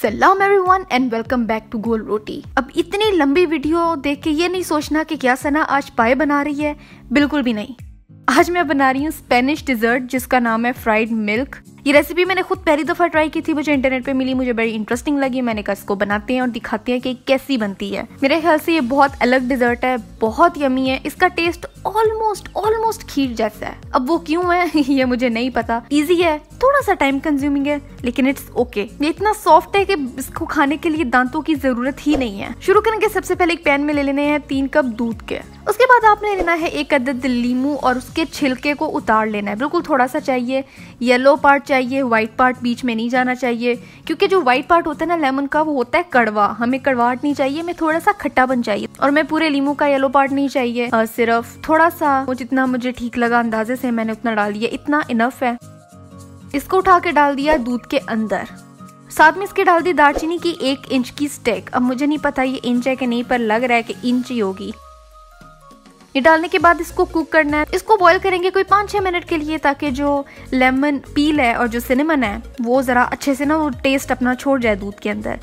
सलाम everyone and welcome back to Gol Roti. अब इतनी लंबी वीडियो देख के ये नहीं सोचना कि क्या सना आज पाए बना रही है, बिल्कुल भी नहीं। आज मैं बना रही हूँ स्पेनिश डिजर्ट जिसका नाम है फ्राइड मिल्क। ये रेसिपी मैंने खुद पहली दफा ट्राई की थी, मुझे इंटरनेट पे मिली, मुझे बड़ी इंटरेस्टिंग लगी। मैंने कहा इसको बनाते हैं और दिखाते हैं कि कैसी बनती है। मेरे ख्याल से ये बहुत अलग डिजर्ट है, बहुत यमी है। इसका टेस्ट ऑलमोस्ट खीर जैसा है। अब वो क्यों है ये मुझे नहीं पता। इजी है, थोड़ा सा टाइम कंज्यूमिंग है, लेकिन इट्स ओके। ये इतना सॉफ्ट है कि इसको खाने के लिए दांतों की जरूरत ही नहीं है। शुरू करने के सबसे पहले एक पैन में ले लेने हैं 3 कप दूध के। उसके बाद आपने लेना है 1 अदद लीमू और उसके छिलके को उतार लेना है। बिल्कुल थोड़ा सा चाहिए, येलो पार्ट चाहिए, व्हाइट पार्ट बीच में नहीं जाना चाहिए, क्योंकि जो व्हाइट पार्ट होता है ना लेमन का, वो होता है कड़वा। हमें कड़वाहट नहीं चाहिए, हमें थोड़ा सा खट्टापन चाहिए। और मैं पूरे लीमू का येलो पार्ट नहीं चाहिए, सिर्फ थोड़ा सा, जितना मुझे ठीक लगा अंदाजे से मैंने उतना डाल दिया, इतना इनफ है। इसको उठा के डाल दिया दूध के अंदर। साथ में इसके डाल दी दालचीनी की 1 इंच की स्टिक। अब मुझे नहीं पता ये इंच है कि नहीं, पर लग रहा है कि इंच ही होगी। ये डालने के बाद इसको कुक करना है। इसको बॉईल करेंगे कोई 5-6 मिनट के लिए, ताकि जो लेमन पील है और जो सिनेमन है वो जरा अच्छे से ना वो टेस्ट अपना छोड़ जाए दूध के अंदर।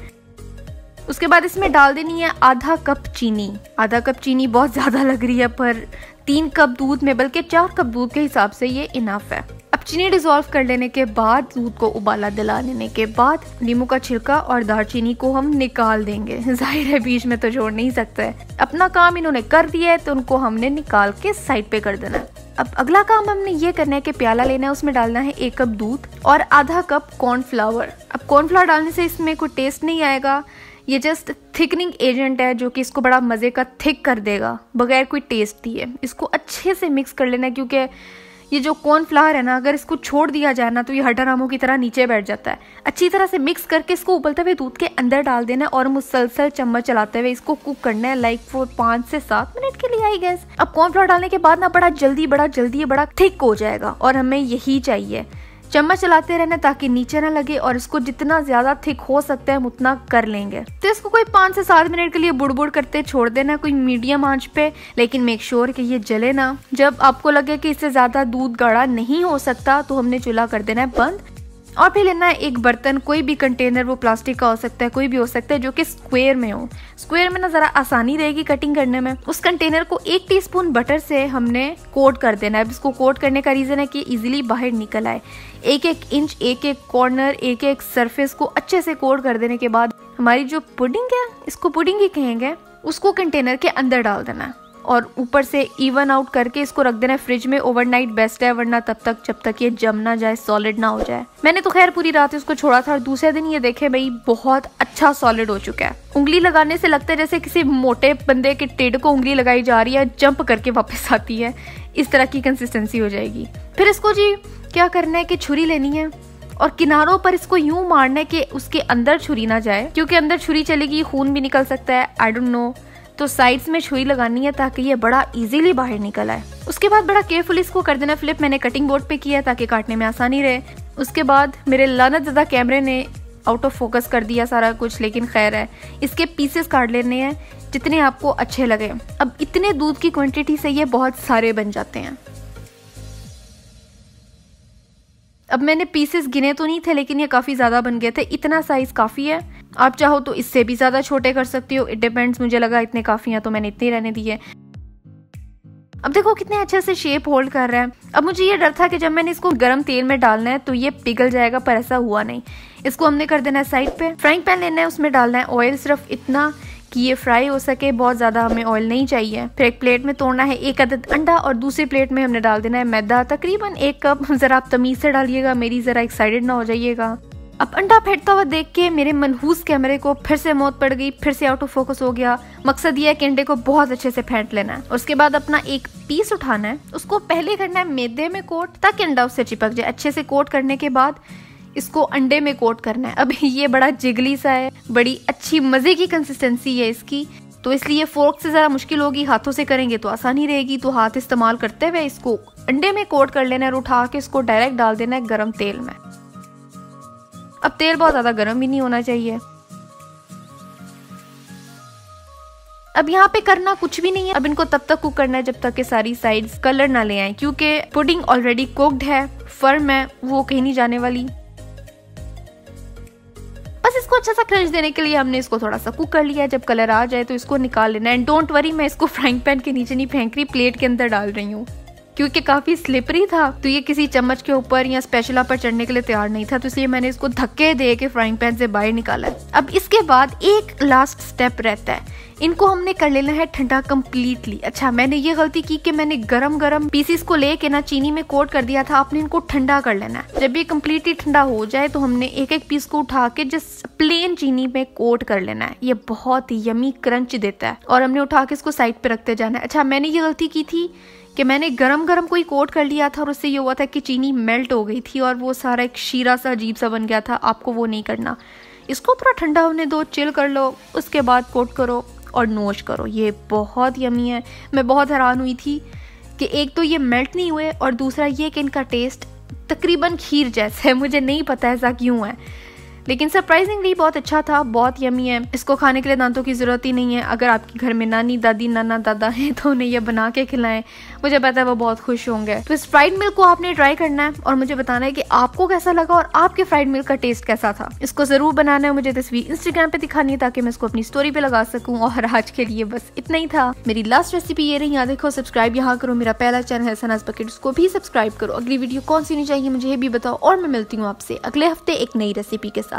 उसके बाद इसमें डाल देनी है आधा कप चीनी। आधा कप चीनी बहुत ज्यादा लग रही है, पर 3 कप दूध में, बल्कि 4 कप दूध के हिसाब से ये इनफ है। अब चीनी डिसॉल्व कर लेने के बाद, दूध को उबाला दिला लेने के बाद, नींबू का छिलका और दालचीनी को हम निकाल देंगे। जाहिर है बीच में तो छोड़ नहीं सकते। अपना काम इन्होंने कर दिया है तो उनको हमने निकाल के साइड पे कर देना है। अब अगला काम हमने ये करना है कि प्याला लेना है, उसमें डालना है 1 कप दूध और आधा कप कॉर्नफ्लावर। अब कॉर्नफ्लावर डालने से इसमें कोई टेस्ट नहीं आएगा, ये जस्ट थिकनिंग एजेंट है जो कि इसको बड़ा मजे का थिक कर देगा बगैर कोई टेस्ट दिए। इसको अच्छे से मिक्स कर लेना है, क्योंकि ये जो कॉर्नफ्लावर है ना, अगर इसको छोड़ दिया जाए ना तो ये हड्डारामों की तरह नीचे बैठ जाता है। अच्छी तरह से मिक्स करके इसको उबलते हुए दूध के अंदर डाल देना है और मुसलसल चम्मच चलाते हुए इसको कुक करना है, लाइक फॉर 5 से 7 मिनट के लिए आई गेस। अब कॉर्नफ्लावर डालने के बाद ना बड़ा जल्दी बड़ा थिक हो जाएगा और हमें यही चाहिए। चम्मच चलाते रहना ताकि नीचे ना लगे, और इसको जितना ज्यादा थिक हो सकता है हम उतना कर लेंगे। तो इसको कोई 5 से 7 मिनट के लिए बुड़बुड़ करते छोड़ देना, कोई मीडियम आंच पे, लेकिन मेक श्योर कि ये जले ना। जब आपको लगे कि इससे ज्यादा दूध गाढ़ा नहीं हो सकता तो हमने चूल्हा कर देना है बंद। और फिर लेना है एक बर्तन, कोई भी कंटेनर, वो प्लास्टिक का हो सकता है, कोई भी हो सकता है, जो कि स्क्वायर में हो। स्क्वायर में ना जरा आसानी रहेगी कटिंग करने में। उस कंटेनर को 1 टीस्पून बटर से हमने कोट कर देना है। अब इसको कोट करने का रीजन है कि इजीली बाहर निकल आए। 1-1 इंच, 1-1 कॉर्नर, 1-1 सरफेस को अच्छे से कोट कर देने के बाद हमारी जो पुडिंग है, इसको पुडिंग ही कहेंगे, उसको कंटेनर के अंदर डाल देना है और ऊपर से इवन आउट करके इसको रख देना है फ्रिज में। ओवरनाइट बेस्ट है, वरना तब तक जब तक ये जम ना जाए, सॉलिड ना हो जाए। मैंने तो खैर पूरी रात इसको छोड़ा था और दूसरे दिन ये देखे भाई बहुत अच्छा सॉलिड हो चुका है। उंगली लगाने से लगता है जैसे किसी मोटे बंदे के टेढ़ को उंगली लगाई जा रही है, जंप करके वापस आती है। इस तरह की कंसिस्टेंसी हो जाएगी। फिर इसको जी क्या करना है कि छुरी लेनी है और किनारों पर इसको यूं मारना है कि उसके अंदर छुरी ना जाए, क्योंकि अंदर छुरी चलेगी खून भी निकल सकता है, आई डोंट नो। तो साइड्स में छुरी लगानी है ताकि ये बड़ा इजीली बाहर निकल आए। उसके बाद बड़ा केयरफुली इसको कर देना फ्लिप। मैंने कटिंग बोर्ड पे किया ताकि काटने में आसानी रहे। उसके बाद मेरे लानत ज़्यादा कैमरे ने आउट ऑफ फोकस कर दिया सारा कुछ, लेकिन खैर है। इसके पीसेस काट लेने हैं जितने आपको अच्छे लगे। अब इतने दूध की क्वांटिटी से ये बहुत सारे बन जाते हैं। अब मैंने पीसेस गिने तो नहीं थे, लेकिन ये काफी ज्यादा बन गए थे। इतना साइज काफी है, आप चाहो तो इससे भी ज्यादा छोटे कर सकती हो, इट डिपेंड्स। मुझे लगा इतने काफी हैं तो मैंने इतने रहने दिए। अब देखो कितने अच्छे से शेप होल्ड कर रहा है। अब मुझे ये डर था कि जब मैंने इसको गर्म तेल में डालना है तो ये पिघल जाएगा, पर ऐसा हुआ नहीं। इसको हमने कर देना है साइड पे। फ्राइंग पैन लेना है, उसमें डालना है ऑयल, सिर्फ इतना कि ये फ्राई हो सके, बहुत ज्यादा हमें ऑयल नहीं चाहिए। फिर एक प्लेट में तोड़ना है 1 अदद अंडा और दूसरी प्लेट में हमने डाल देना है मैदा, तकरीबन 1 कप। जरा आप तमीज से डालिएगा, मेरी जरा एक्साइटेड ना हो जाइएगा। अब अंडा फेंटता हुआ देख के मेरे मनहूस कैमरे को फिर से मौत पड़ गई, फिर से आउट ऑफ फोकस हो गया। मकसद ये है कि अंडे को बहुत अच्छे से फेंट लेना है। उसके बाद अपना एक पीस उठाना है, उसको पहले करना है मैदे में कोट ताकि अंडा उससे चिपक जाए। अच्छे से कोट करने के बाद इसको अंडे में कोट करना है। अब ये बड़ा जिगली सा है, बड़ी अच्छी मजे की कंसिस्टेंसी है इसकी, तो इसलिए फोर्क से जरा मुश्किल होगी। हाथों से करेंगे तो आसानी रहेगी, तो हाथ इस्तेमाल करते हुए इसको अंडे में कोट कर लेना है और उठा के इसको डायरेक्ट डाल देना है गर्म तेल में। अब तेल बहुत ज्यादा गर्म भी नहीं होना चाहिए। अब यहाँ पे करना कुछ भी नहीं है। अब इनको तब तक कुक करना है जब तक कि सारी साइड्स कलर ना ले आए, क्योंकि पुडिंग ऑलरेडी कुक्ड है, फर्म है, वो कहीं नहीं जाने वाली। बस इसको अच्छा सा क्रंच देने के लिए हमने इसको थोड़ा सा कुक कर लिया। जब कलर आ जाए तो इसको निकाल लेना। एंड डोंट वरी, मैं इसको फ्राइंग पैन के नीचे नहीं फेंक रही, प्लेट के अंदर डाल रही हूँ, क्योंकि काफी स्लिपरी था तो ये किसी चम्मच के ऊपर या स्पैचुला पर चढ़ने के लिए तैयार नहीं था, तो इसलिए मैंने इसको धक्के दे के फ्राइंग पैन से बाहर निकाला। अब इसके बाद एक लास्ट स्टेप रहता है, इनको हमने कर लेना है ठंडा कम्प्लीटली। अच्छा, मैंने ये गलती की कि मैंने गरम गरम पीसीस को लेके ना चीनी में कोट कर दिया था। आपने इनको ठंडा कर लेना है। जब ये कम्प्लीटली ठंडा हो जाए तो हमने एक एक पीस को उठा के जस्ट प्लेन चीनी में कोट कर लेना है। ये बहुत ही यमी क्रंच देता है और हमने उठा के इसको साइड पे रखते जाना है। अच्छा, मैंने ये गलती की थी कि मैंने गरम गरम कोई कोट कर लिया था और उससे ये हुआ था कि चीनी मेल्ट हो गई थी और वो सारा एक शीरा सा अजीब सा बन गया था। आपको वो नहीं करना, इसको पूरा ठंडा होने दो, चिल कर लो, उसके बाद कोट करो और नोश करो। ये बहुत यमी है। मैं बहुत हैरान हुई थी कि एक तो ये मेल्ट नहीं हुए और दूसरा ये कि इनका टेस्ट तकरीबन खीर जैसा है। मुझे नहीं पता ऐसा क्यों है, लेकिन सरप्राइजिंगली बहुत अच्छा था, बहुत यमी है। इसको खाने के लिए दांतों की ज़रूरत ही नहीं है। अगर आपके घर में नानी दादी नाना दादा हैं तो उन्हें ये बना के खिलाएं, मुझे पता है वो बहुत खुश होंगे। तो इस फ्राइड मिल्क को आपने ट्राई करना है और मुझे बताना है कि आपको कैसा लगा और आपके फ्राइड मिल्क का टेस्ट कैसा था। इसको ज़रूर बनाना है, मुझे तस्वीर इंस्टाग्राम पे दिखानी है ताकि मैं इसको अपनी स्टोरी पे लगा सकूँ। और आज के लिए बस इतना ही था। मेरी लास्ट रेसिपी ये रही। यहाँ देखो, सब्सक्राइब यहाँ करो, मेरा पहला चैनल है सनाज बकेट, उसको भी सब्सक्राइब करो। अगली वीडियो कौन सी नहीं चाहिए मुझे ये भी बताओ और मैं मिलती हूँ आपसे अगले हफ्ते एक नई रेसिपी के साथ।